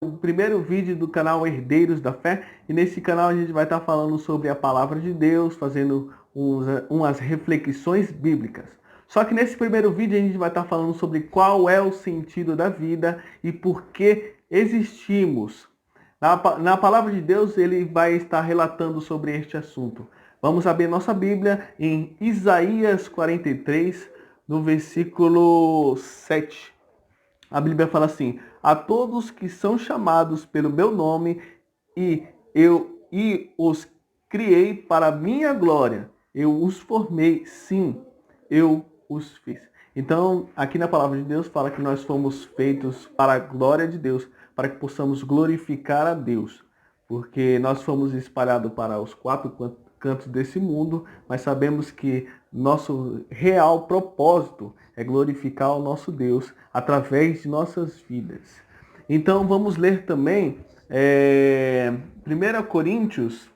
o primeiro vídeo do canal Herdeiros da Fé, e nesse canal a gente vai estar falando sobre a palavra de Deus, fazendo umas reflexões bíblicas. Só que nesse primeiro vídeo a gente vai estar falando sobre qual é o sentido da vida e por que existimos. Na palavra de Deus ele vai estar relatando sobre este assunto. Vamos abrir nossa Bíblia em Isaías 43, no versículo 7. A Bíblia fala assim: a todos que são chamados pelo meu nome, e os criei para minha glória, eu os formei, sim, eu os fiz. Então, aqui na palavra de Deus fala que nós fomos feitos para a glória de Deus, para que possamos glorificar a Deus, porque nós fomos espalhados para os quatro cantos desse mundo, mas sabemos que nosso real propósito é glorificar o nosso Deus através de nossas vidas. Então vamos ler também 1 Coríntios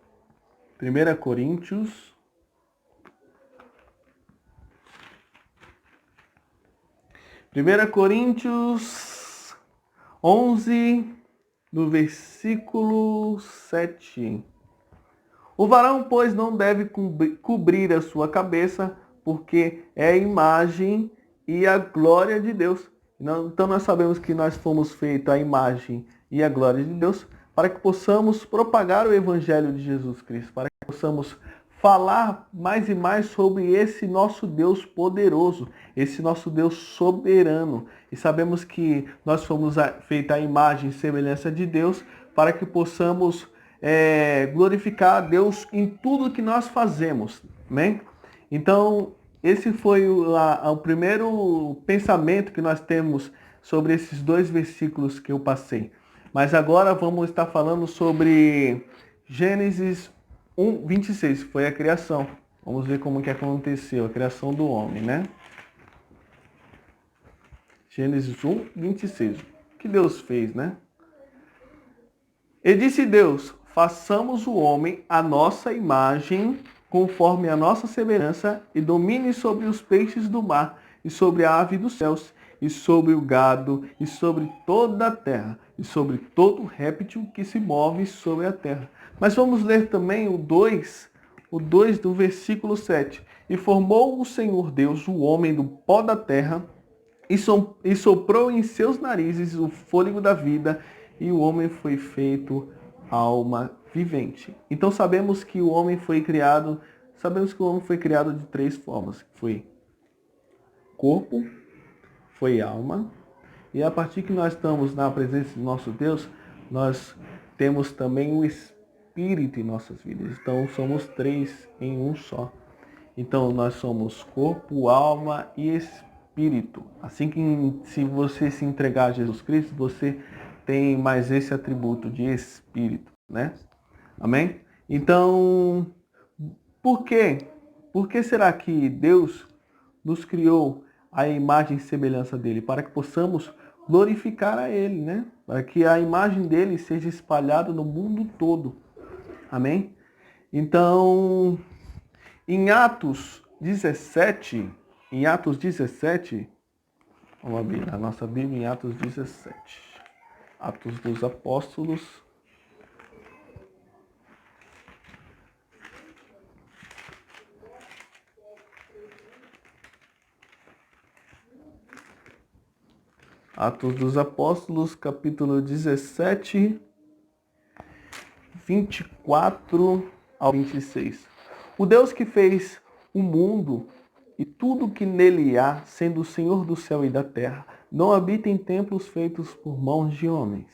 11, no versículo 7. O varão, pois, não deve cobrir a sua cabeça, porque é a imagem e a glória de Deus. Então nós sabemos que nós fomos feitos à imagem e à glória de Deus para que possamos propagar o Evangelho de Jesus Cristo, para que possamos falar mais e mais sobre esse nosso Deus poderoso, esse nosso Deus soberano. E sabemos que nós fomos feitos à imagem e semelhança de Deus para que possamos glorificar a Deus em tudo que nós fazemos, amém? Então, esse foi o primeiro pensamento que nós temos sobre esses dois versículos que eu passei. Mas agora vamos estar falando sobre Gênesis 1, 26, foi a criação. Vamos ver como que aconteceu a criação do homem, né? Gênesis 1, 26. O que Deus fez, né? E disse Deus: façamos o homem à nossa imagem, conforme a nossa semelhança, e domine sobre os peixes do mar, e sobre a ave dos céus, e sobre o gado, e sobre toda a terra, e sobre todo réptil que se move sobre a terra. Mas vamos ler também o 2 do versículo 7. E formou o Senhor Deus o homem do pó da terra, e soprou em seus narizes o fôlego da vida, e o homem foi feito alma vivente. Então sabemos que o homem foi criado de três formas. Foi corpo, foi alma, e a partir que nós estamos na presença do nosso Deus, nós temos também o Espírito em nossas vidas. Então somos três em um só. Então nós somos corpo, alma e espírito. Assim que se você se entregar a Jesus Cristo, você tem mais esse atributo de espírito, né? Amém? Então, por quê? Por que será que Deus nos criou à imagem e semelhança dele? Para que possamos glorificar a ele, né? Para que a imagem dele seja espalhada no mundo todo. Amém? Então, em Atos 17, vamos abrir a nossa Bíblia em Atos 17. Atos dos Apóstolos. Atos dos Apóstolos, capítulo 17, 24 ao 26. O Deus que fez o mundo e tudo que nele há, sendo o Senhor do céu e da terra, não habita em templos feitos por mãos de homens.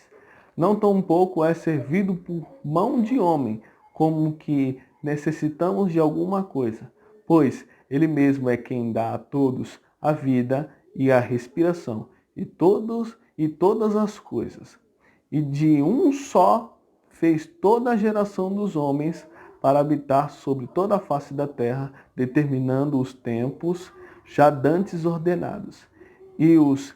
Não tampouco é servido por mão de homem, como que necessitamos de alguma coisa, pois ele mesmo é quem dá a todos a vida e a respiração, e todas as coisas. E de um só fez toda a geração dos homens para habitar sobre toda a face da terra, determinando os tempos já dantes ordenados, e os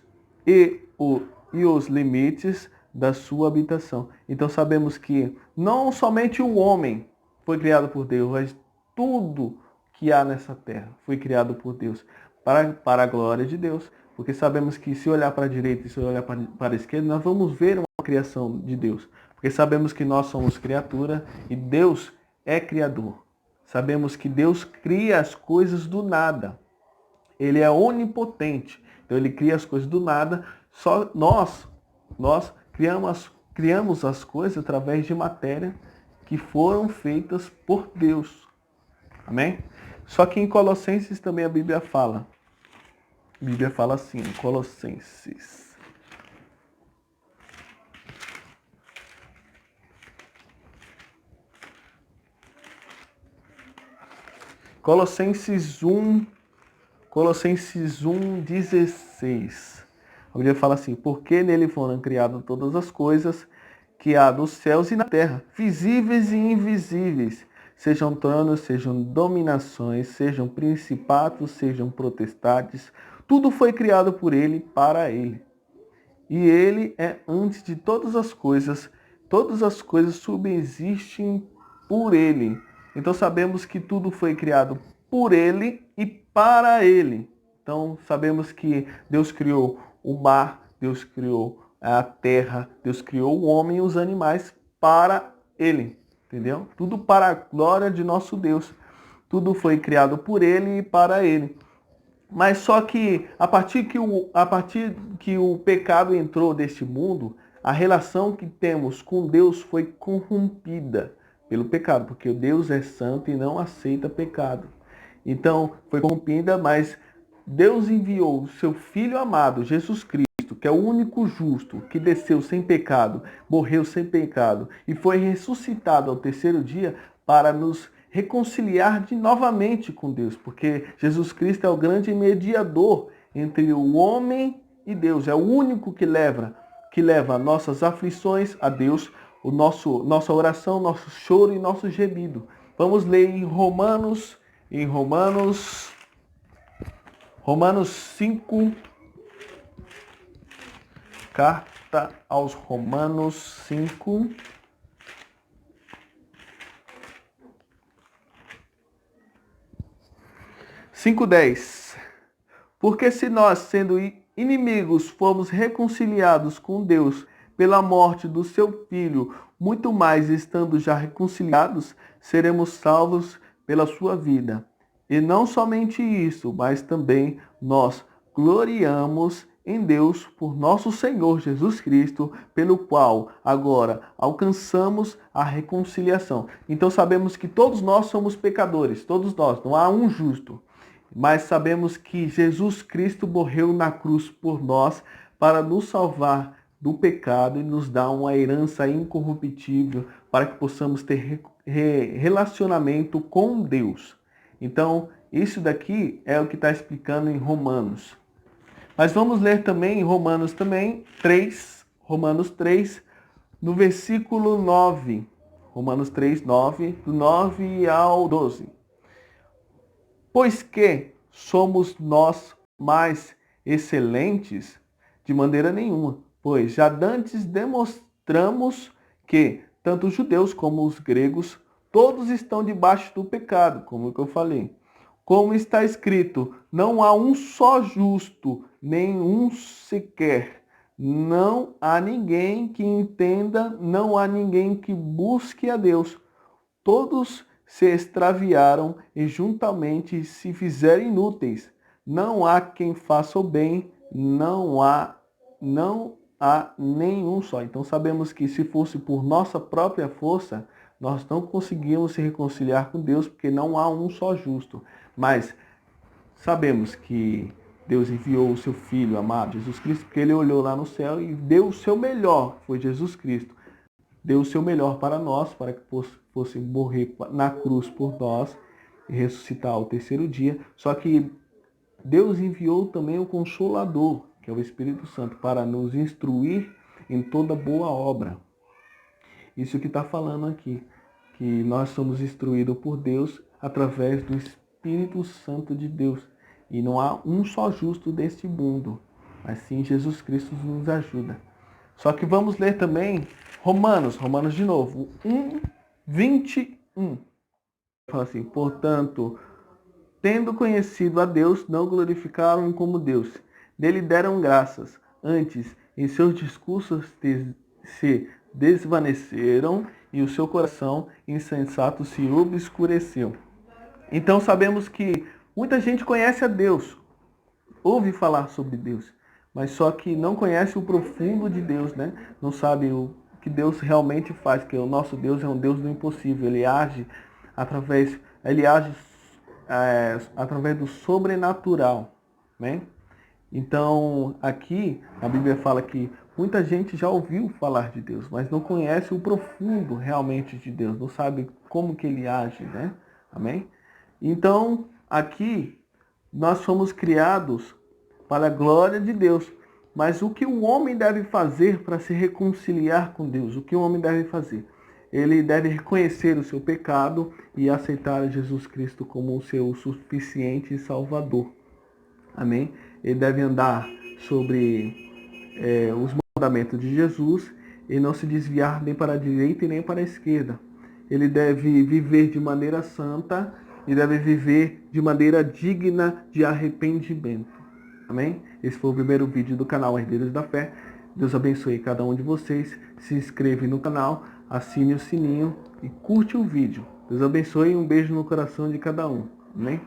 limites da sua habitação. Então sabemos que não somente o homem foi criado por Deus, mas tudo que há nessa terra foi criado por Deus, para a glória de Deus. Porque sabemos que se olhar para a direita e se olhar para a esquerda, nós vamos ver uma criação de Deus. Porque sabemos que nós somos criatura e Deus é criador. Sabemos que Deus cria as coisas do nada. Ele é onipotente. Então ele cria as coisas do nada. Só nós criamos as coisas através de matéria que foram feitas por Deus. Amém? Só que em Colossenses também a Bíblia fala. A Bíblia fala assim, em Colossenses. Colossenses 1:16. A Bíblia fala assim, porque nele foram criadas todas as coisas que há nos céus e na terra, visíveis e invisíveis, sejam tronos, sejam dominações, sejam principados, sejam potestades, tudo foi criado por ele, para ele. E ele é antes de todas as coisas subsistem por ele. Então sabemos que tudo foi criado por ele e para ele. Então sabemos que Deus criou o mar, Deus criou a terra, Deus criou o homem e os animais para ele. Entendeu? Tudo para a glória de nosso Deus. Tudo foi criado por ele e para ele. Mas só que a partir que o pecado entrou neste mundo, a relação que temos com Deus foi corrompida pelo pecado, porque Deus é santo e não aceita pecado. Então, foi corrompida, mas Deus enviou o seu Filho amado, Jesus Cristo, que é o único justo, que desceu sem pecado, morreu sem pecado e foi ressuscitado ao terceiro dia para nos reconciliar novamente com Deus, porque Jesus Cristo é o grande mediador entre o homem e Deus, é o único que leva nossas aflições a Deus, nossa oração, nosso choro e nosso gemido. Vamos ler em Romanos 5, carta aos Romanos 5. 5:10. Porque se nós, sendo inimigos, fomos reconciliados com Deus pela morte do seu Filho, muito mais estando já reconciliados, seremos salvos pela sua vida. E não somente isso, mas também nós gloriamos em Deus por nosso Senhor Jesus Cristo, pelo qual agora alcançamos a reconciliação. Então sabemos que todos nós somos pecadores, todos nós, não há um justo. Mas sabemos que Jesus Cristo morreu na cruz por nós para nos salvar do pecado e nos dar uma herança incorruptível para que possamos ter relacionamento com Deus. Então, isso daqui é o que está explicando em Romanos. Mas vamos ler também em Romanos 3, no versículo 9. Romanos 3, 9, do 9 ao 12. Pois que somos nós mais excelentes? De maneira nenhuma, pois já dantes demonstramos que tanto os judeus como os gregos, todos estão debaixo do pecado, como eu falei. Como está escrito, não há um só justo, nem um sequer. Não há ninguém que entenda, não há ninguém que busque a Deus. Todos se extraviaram e juntamente se fizeram inúteis. Não há quem faça o bem, não há nenhum só. Então sabemos que se fosse por nossa própria força, nós não conseguimos se reconciliar com Deus, porque não há um só justo. Mas sabemos que Deus enviou o seu Filho amado, Jesus Cristo, porque ele olhou lá no céu e deu o seu melhor, foi Jesus Cristo. Deu o seu melhor para nós, para que fosse morrer na cruz por nós e ressuscitar ao terceiro dia. Só que Deus enviou também o Consolador, que é o Espírito Santo, para nos instruir em toda boa obra. Isso que está falando aqui, que nós somos instruídos por Deus através do Espírito Santo de Deus. E não há um só justo deste mundo, mas sim Jesus Cristo nos ajuda. Só que vamos ler também Romanos de novo, 1:21. Fala assim, portanto, tendo conhecido a Deus, não glorificaram como Deus. Nele deram graças. Antes, em seus discursos se desvaneceram e o seu coração insensato se obscureceu. Então sabemos que muita gente conhece a Deus, ouve falar sobre Deus, mas só que não conhece o profundo de Deus, né? Não sabe o que Deus realmente faz, que o nosso Deus é um Deus do impossível. Ele age através do sobrenatural, né? Então, aqui a Bíblia fala que muita gente já ouviu falar de Deus, mas não conhece o profundo realmente de Deus, não sabe como que ele age, né? Amém? Então, aqui nós fomos criados para a glória de Deus. Mas o que o homem deve fazer para se reconciliar com Deus? O que o homem deve fazer? Ele deve reconhecer o seu pecado e aceitar Jesus Cristo como o seu suficiente Salvador. Amém? Ele deve andar sobre os mandamentos de Jesus e não se desviar nem para a direita e nem para a esquerda. Ele deve viver de maneira santa e deve viver de maneira digna de arrependimento. Amém? Esse foi o primeiro vídeo do canal Herdeiros da Fé. Deus abençoe cada um de vocês. Se inscreve no canal, assine o sininho e curte o vídeo. Deus abençoe e um beijo no coração de cada um. Amém?